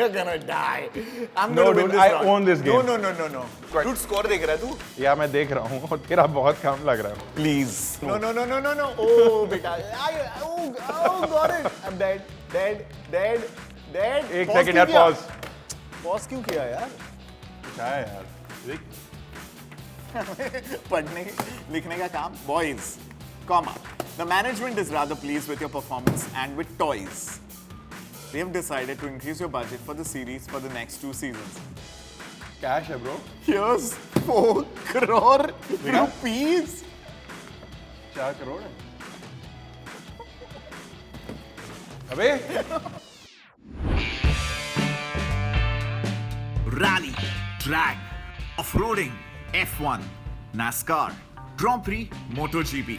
You're gonna die. I'm No, gonna win dude, this I round. own this game. No. Dude, score देख रहा है तू? Yeah, मैं देख रहा हूँ और तेरा बहुत कम लग रहा है. Please. No. Oh, beta. Oh, got it. I'm dead. एक second यार, pause. Pause क्यों किया यार? क्या है यार? पढ़ने लिखने का काम. Boys, comma. The management is rather pleased with your performance and with Toyz. We have decided to increase your budget for the series for the next 2 seasons. Cash है bro. Here's 4 crore rupees. 4 crore है. अबे. Rally, drag, off-roading, F1, NASCAR, Grand Prix, MotoGP.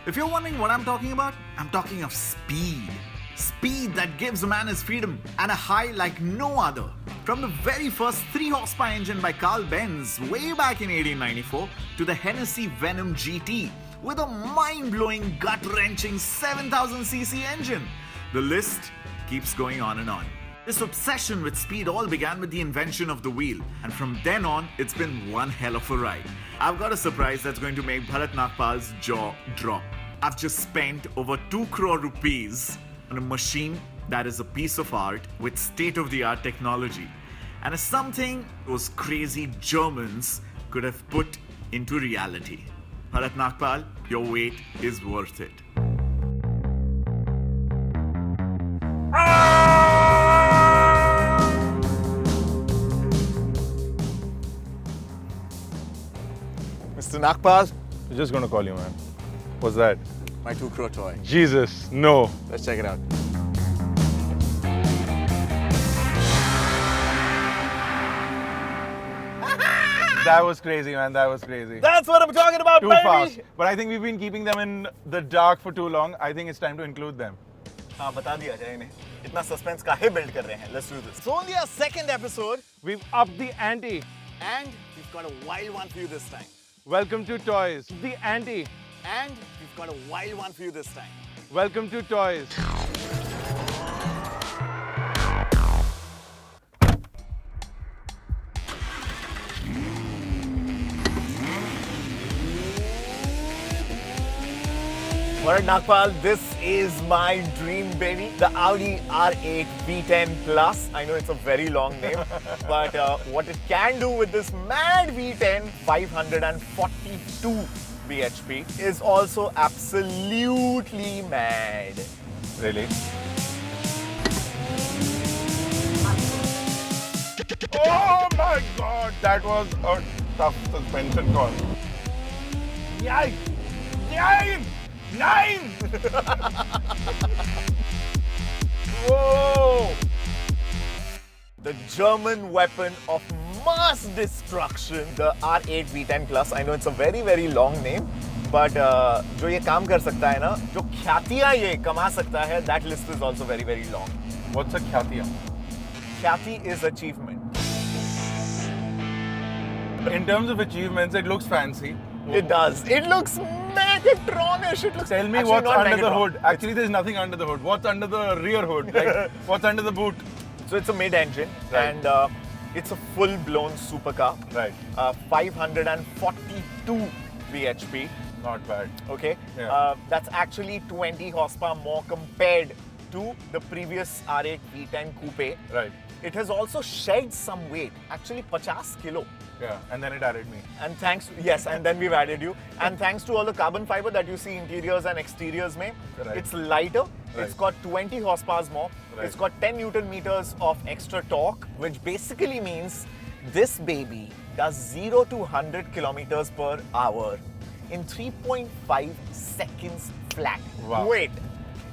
If you're wondering what I'm talking about, I'm talking of speed. Speed that gives a man his freedom and a high like no other. From the very first 3 horsepower engine by Carl Benz way back in 1894 to the Hennessy Venom GT with a mind-blowing, gut-wrenching 7000cc engine. The list keeps going on and on. This obsession with speed all began with the invention of the wheel, and from then on, it's been one hell of a ride. I've got a surprise that's going to make Bharat Nagpal's jaw drop. I've just spent over 2 crore rupees on a machine that is a piece of art with state-of-the-art technology, and is something those crazy Germans could have put into reality. Bharat Nagpal, your wait is worth it. Mr. Nagpal, I'm just gonna call you, man. What's that? my 2 crore toy. Jesus, no. Let's check it out. That was crazy, man. That was crazy. That's what I'm talking about, Too baby! fast. But I think we've been keeping them in the dark for too long. I think it's time to include them. हाँ बता दिया जाए इन्हें. इतना suspense काहे build कर रहे हैं? Let's do this. It's only our second episode, We've upped the ante. and we've got a wild one for you this time. Welcome to Toyz. The ante. And we've got a wild one for you this time. Welcome to Toyz. Bharat Nagpal, this is my dream baby, the Audi R8 V10 Plus. I know it's a very long name, but what it can do with this mad V10 542 bhp is also absolutely mad. Really? Oh my god! That was a tough suspension call. Yikes! Yikes! 9! Whoa! The German weapon of mass destruction, the R8 V10 Plus. I know it's a very, very long name, but जो ये काम कर सकता है ना, जो ख्यातियाँ ये कमा सकता है, that list is also very, very long. What's a khyatiya? ख्याति is achievement. In terms of achievements, it looks fancy. It does. It looks Megatronish. It looks. Tell me actually what's not under the Megatron. hood. Actually, there's nothing under the hood. What's under the rear hood? Like, what's under the boot? So it's a mid-engine, Right. and it's a full-blown supercar. Right. 542 bhp. Not bad. Okay. Yeah. That's actually 20 horsepower more compared to the previous R8 V10 Coupe. Right. It has also shed some weight. Actually, 50 kilo. Yeah. And then it added me. And thanks, yes, and then we've added you. And thanks to all the carbon fiber that you see interiors and exteriors mein, Right. it's lighter. Right. It's got 20 horsepower more. Right. It's got 10 Newton meters of extra torque, which basically means this baby does 0 to 100 kilometers per hour in 3.5 seconds flat. Wow. Wait.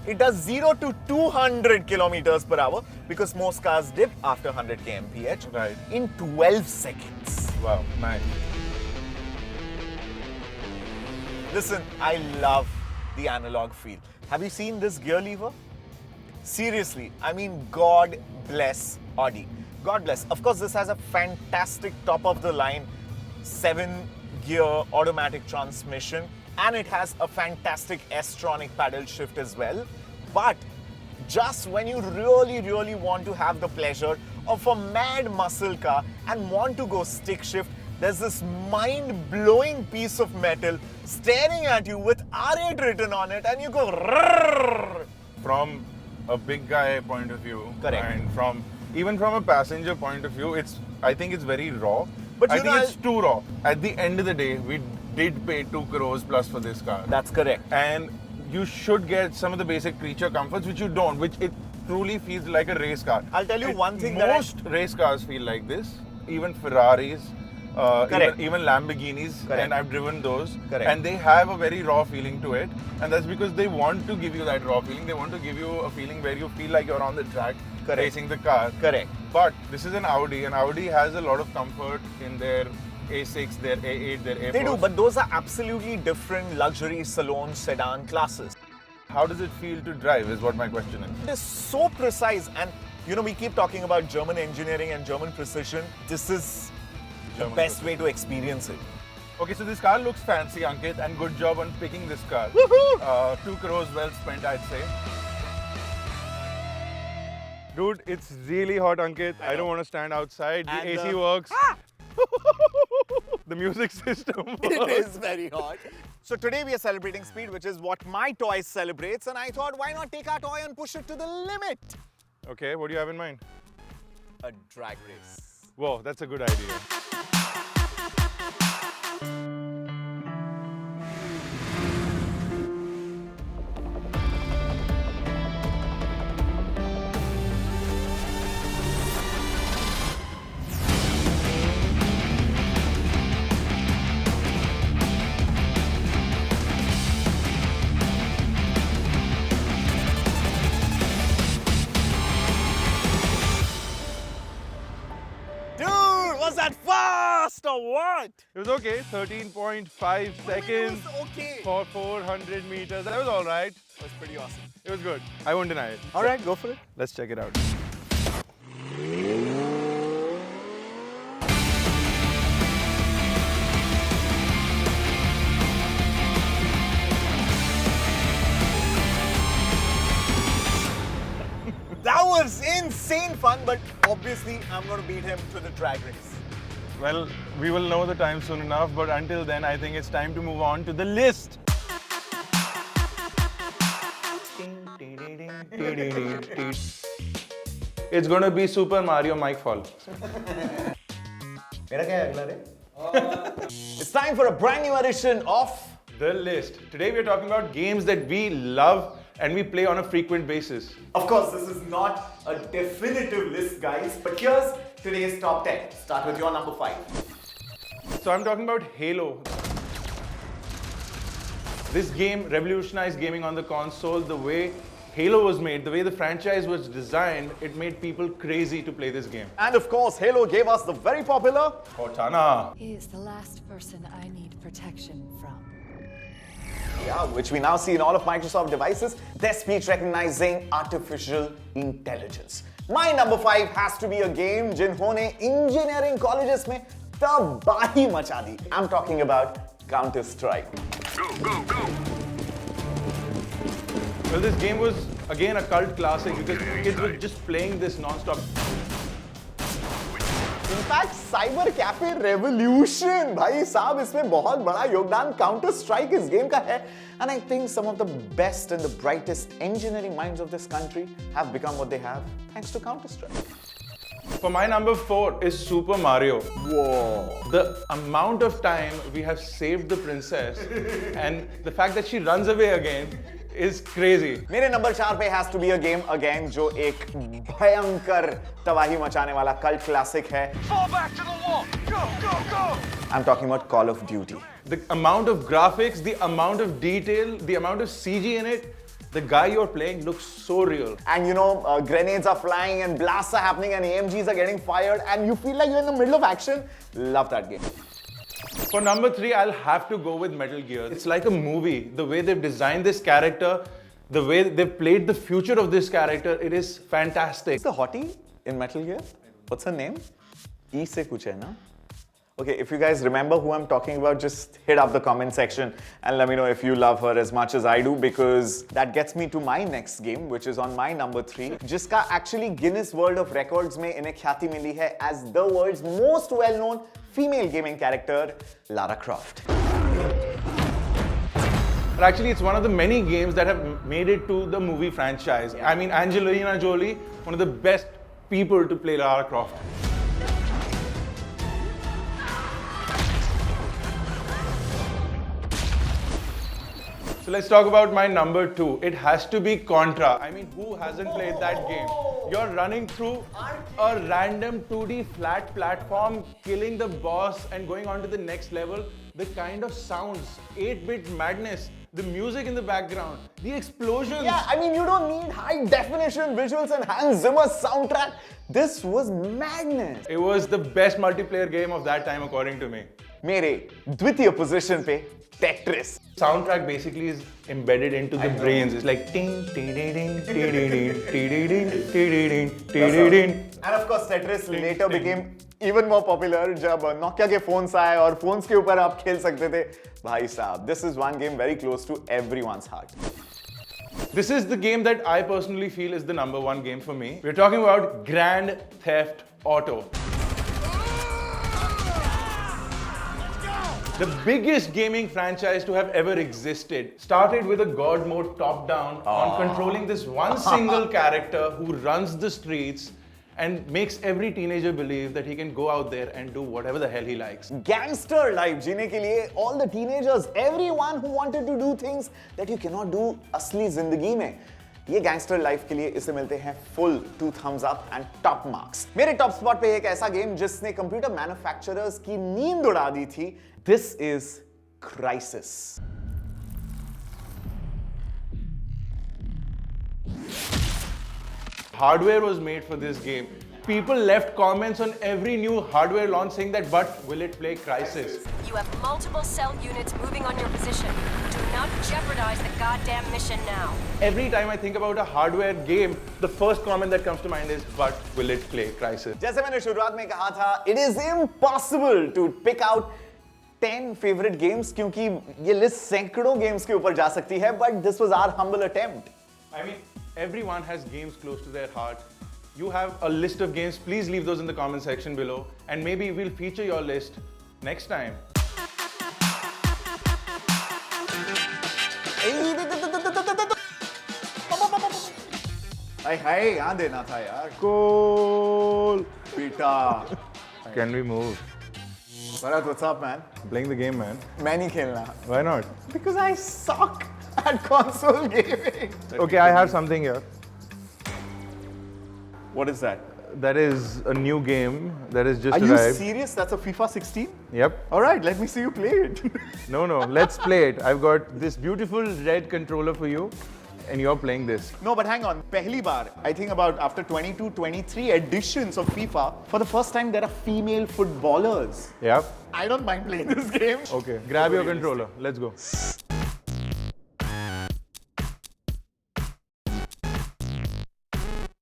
It does 0 to 200 kilometers per hour because most cars dip after 100 kmph Right. in 12 seconds. Wow. Nice. Listen, I love the analog feel. Have you seen this gear lever? Seriously, I mean, God bless Audi. God bless. Of course, this has a fantastic top-of-the-line 7-gear automatic transmission, and it has a fantastic S-tronic paddle shift as well. But just when you really want to have the pleasure of a mad muscle car and want to go stick shift, there's this mind-blowing piece of metal staring at you with R8 written on it, and you go rrrr. From a big guy point of view, Correct. and even from a passenger point of view, I think it's very raw. But I you think know, it's too raw. At the end of the day, we did pay 2 crores plus for this car. That's correct. And you should get some of the basic creature comforts, which you don't, which it truly feels like a race car. I'll tell you one thing Most race cars feel like this, even Ferraris, Correct. even Lamborghinis, Correct. and I've driven those. Correct. And they have a very raw feeling to it. And that's because they want to give you that raw feeling. They want to give you a feeling where you feel like you're on the track Correct. racing the car. Correct. But this is an Audi, and Audi has a lot of comfort in their A6, their A8, their A4. They do, but those are absolutely different luxury salon sedan classes. How does it feel to drive is what my question is. It is so precise, and you know, we keep talking about German engineering and German precision. This is the German best way to experience it. Okay, so this car looks fancy, Ankit, and good job on picking this car. Woohoo! 2 crores well spent, I'd say. Dude, it's really hot, Ankit. I don't want to stand outside. The And, AC works. The music system works. It is very hot. So today we are celebrating speed, which is what my Toyz celebrates, and I thought, why not take our toy and push it to the limit? Okay, what do you have in mind? A drag race. Whoa, that's a good idea. Dude, was that fast or what? It was okay, 13.5 seconds It was okay. for 400 meters. That was all right. It was pretty awesome. It was good. I won't deny it. All right, go for it. Let's check it out. That was insane fun, but obviously I'm going to beat him to the drag race. Well, we will know the time soon enough, but until then, I think it's time to move on to the list. It's gonna be Super Mario Mike Fall. It's time for a brand new edition of The list. Today we are talking about games that we love and we play on a frequent basis. Of course, this is not a definitive list, guys, but here's today's top 10. Start with your number 5. So I'm talking about Halo. This game revolutionized gaming on the console. The way Halo was made, the way the franchise was designed, it made people crazy to play this game. And of course, Halo gave us the very popular Cortana. He is the last person I need protection from. Yeah, which we now see in all of Microsoft devices, their speech recognizing artificial intelligence. My number 5 has to be a game जिन्होंने engineering colleges में तबाही मचा दी. I'm talking about Counter-Strike. Well, this game was again a cult classic because kids were just playing this non-stop. In fact cyber cafe revolution भाई साहब इसमें बहुत बड़ा योगदान काउंटर स्ट्राइक इस गेम का है and I think some of the best and the brightest engineering minds of this country have become what they have thanks to counter strike. For my number 4 is Super Mario. Whoa. The amount of time we have saved the princess and the fact that she runs away again is crazy. मेरे number 4 पे has to be a game again जो एक भयंकर तबाही मचाने वाला cult classic है. Fall back to the wall. Go, go, go. I'm talking about Call of Duty. The amount of graphics, the amount of detail, the amount of CG in it, the guy you're playing looks so real. And you know, grenades are flying and blasts are happening and AMGs are getting fired and you feel like you're in the middle of action. Love that game. For number 3, I'll have to go with Metal Gear. It's like a movie. The way they've designed this character, the way they've played the future of this character, it is fantastic. What's the hottie in Metal Gear? What's her name? E se kuch hai na? Okay, if you guys remember who I'm talking about, just hit up the comment section and let me know if you love her as much as I do, because that gets me to my next game, which is on my number 3, जिसका actually Guinness World of Records में इन्हें ख्याति मिली है as the world's most well-known female gaming character, Lara Croft. But actually, it's one of the many games that have made it to the movie franchise. I mean, Angelina Jolie, one of the best people to play Lara Croft. So let's talk about my number 2. It has to be Contra. I mean, who hasn't played that game? You're running through a random 2D flat platform, killing the boss and going on to the next level. The kind of sounds, 8-bit madness, the music in the background, the explosions. Yeah, I mean, you don't need high definition visuals and Hans Zimmer's soundtrack. This was madness. It was the best multiplayer game of that time, according to me. मेरे द्वितीय position पे Tetris. Soundtrack basically is embedded into the brains. It's like ting, ting, ting, ting, ting, ting, ting, ting, ting, ting. And of course, Tetris later became even more popular जब Nokia के phones आए और phones के ऊपर आप खेल सकते थे. भाई साहब, this is one game very close to everyone's heart. This is the game that I personally feel is the number 1 game for me. We're talking about Grand Theft Auto. The biggest gaming franchise to have ever existed. Started with a God mode top-down on controlling this one single character who runs the streets and makes every teenager believe that he can go out there and do whatever the hell he likes. Gangster life जीने के लिए all the teenagers, everyone who wanted to do things that you cannot do असली जिंदगी में. ये gangster life के लिए इसे मिलते हैं full 2 thumbs up and top marks. मेरे टॉप स्पॉट पे एक ऐसा गेम जिसने कंप्यूटर मैन्युफैक्चरर्स की नींद उड़ा दी थी. This is Crysis. Hardware was made for this game. People left comments on every new hardware launch saying that, but will it play Crysis? You have multiple cell units moving on your position. Do not jeopardize the goddamn mission now. Every time I think about a hardware game, the first comment that comes to mind is, but will it play Crysis? जैसे मैंने शुरुआत में कहा था, it is impossible to pick out 10 favorite games क्योंकि ये list सैकड़ों games के ऊपर जा सकती है, but this was our humble attempt. I mean, everyone has games close to their heart. You have a list of games, please leave those in the comment section below, and maybe we'll feature your list next time. हाय यहाँ देना था यार. Cool. बेटा. Can we move? Bharat, what's up, man? Playing the game, man. मैं नहीं खेलना. Why not? Because I suck at console gaming. Okay, I have something here. What is that? That is a new game that has just Are you arrived. serious? That's a FIFA 16? Yep. All right, let me see you play it. No, let's play it. I've got this beautiful red controller for you, and you're playing this. No, but hang on. Pehli baar, I think about after 22, 23 editions of FIFA, for the first time there are female footballers. Yep. I don't mind playing this game. Okay, grab your controller. Let's go.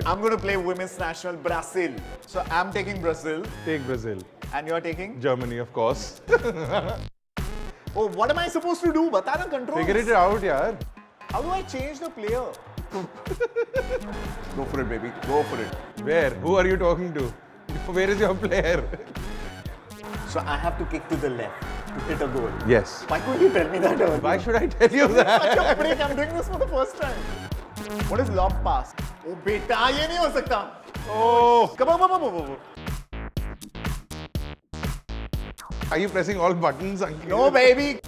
I'm going to play women's national Brazil. So I'm taking Brazil. Take Brazil. And you're taking? Germany, of course. Oh, what am I supposed to do? Bata na controls. Figure it out, yaar. How do I change the player? Go for it, baby. Go for it. Where? Who are you talking to? Where is your player? So I have to kick to the left to hit a goal. Yes. Why couldn't you tell me that earlier? Why should I tell you Such that? a prick. I'm doing this for the first time. What is lob pass? Oh, beta, ये नहीं हो सकता. Oh. Come on. Are you pressing all buttons, Ankit? No, baby.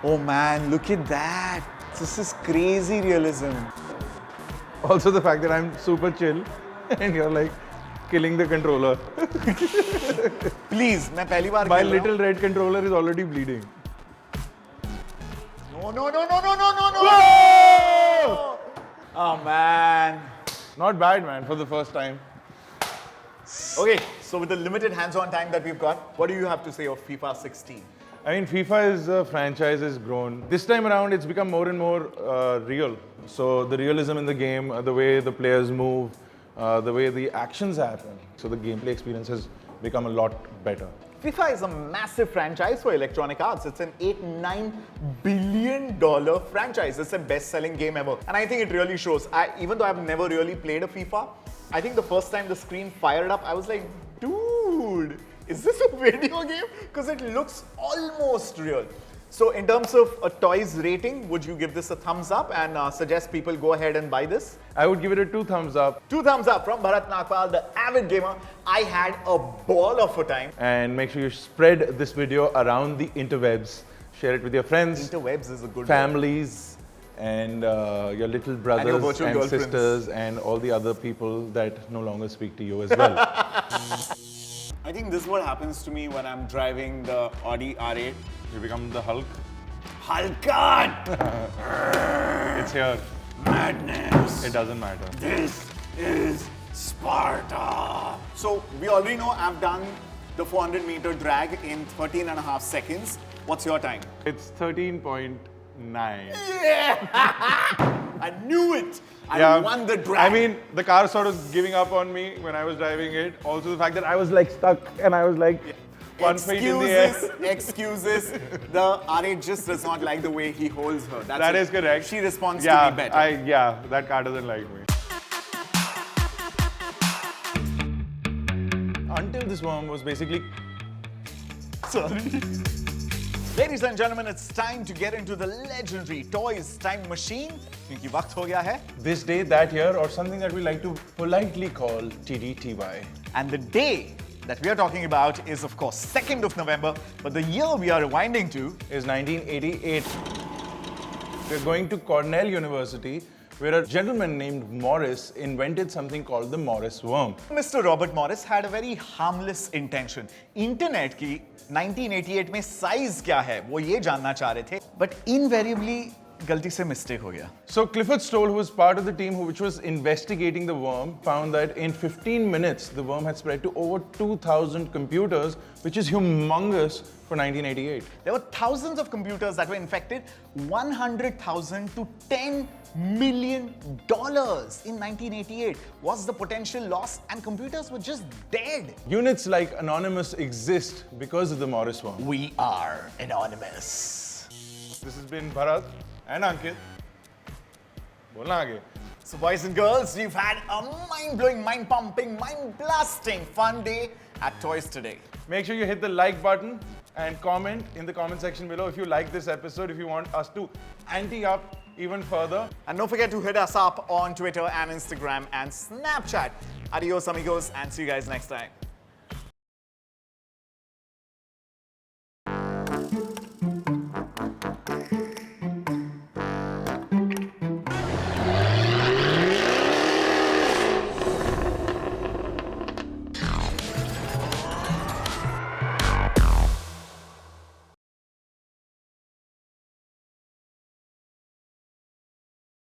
Oh man, look at that. This is crazy realism. Also the fact that I'm super chill and you're like killing the controller. Please, मैं पहली बार My खेल रहा हूँ. little red controller is already bleeding. No. Oh man. Not bad, man, for the first time. Okay, so with the limited hands-on time that we've got, what do you have to say of FIFA 16? I mean, FIFA franchise has grown. This time around, it's become more and more real. So the realism in the game, the way the players move, the way the actions happen. So the gameplay experience has become a lot better. FIFA is a massive franchise for Electronic Arts. It's an $8-9 billion franchise. It's the best-selling game ever. And I think it really shows. Even though I've never really played a FIFA, I think the first time the screen fired up, I was like, dude, is this a video game? Because it looks almost real. So in terms of a Toyz rating, would you give this a thumbs up and suggest people go ahead and buy this? I would give it a 2 thumbs up. 2 thumbs up from Bharat Nagpal, the avid gamer. I had a ball of a time. And make sure you spread this video around the interwebs. Share it with your friends, Interwebs is a good families, and your little brothers virtual and girlfriends. sisters and all the other people that no longer speak to you as well. I think this is what happens to me when I'm driving the Audi R8. You become the Hulk. Hulkan! It's here. Madness! It doesn't matter. This is Sparta! So we already know I've done the 400-meter drag in 13.5 seconds. What's your time? It's 13.9. Yeah! I knew it! I won the drag. I mean, the car sort of giving up on me when I was driving it. Also the fact that I was like stuck and I was like 1 feet in the air. Excuses. The R8 just does not like the way he holds her. That is correct. She responds to me better. That car doesn't like me. Until this worm was basically... Sorry. Ladies and gentlemen, it's time to get into the legendary Toyz time machine. Kyunki waqt ho gaya hai. This day, that year, or something that we like to politely call TDTY. And the day that we are talking about is, of course, 2nd of November. But the year we are rewinding to Is 1988. We're going to Cornell University, where a gentleman named Morris invented something called the Morris worm. Mr. Robert Morris had a very harmless intention. Internet की 1988 में size क्या है वो ये जानना चाह रहे थे, but invariably गलती से mistake हो गया. So Clifford Stoll, who was part of the team which was investigating the worm, found that in 15 minutes, the worm had spread to over 2,000 computers, which is humongous for 1988. There were thousands of computers that were infected, 100,000 to $10 million in 1988 was the potential loss, and computers were just dead. Units like Anonymous exist because of the Morris worm. We are anonymous. This has been Bharat and Ankit. Bolna aage. So boys and girls, we've had a mind-blowing, mind-pumping, mind-blasting fun day at Toyz today. Make sure you hit the like button and comment in the comment section below if you like this episode, if you want us to ante up even further. And don't forget to hit us up on Twitter and Instagram and Snapchat. Adios amigos, and see you guys next time.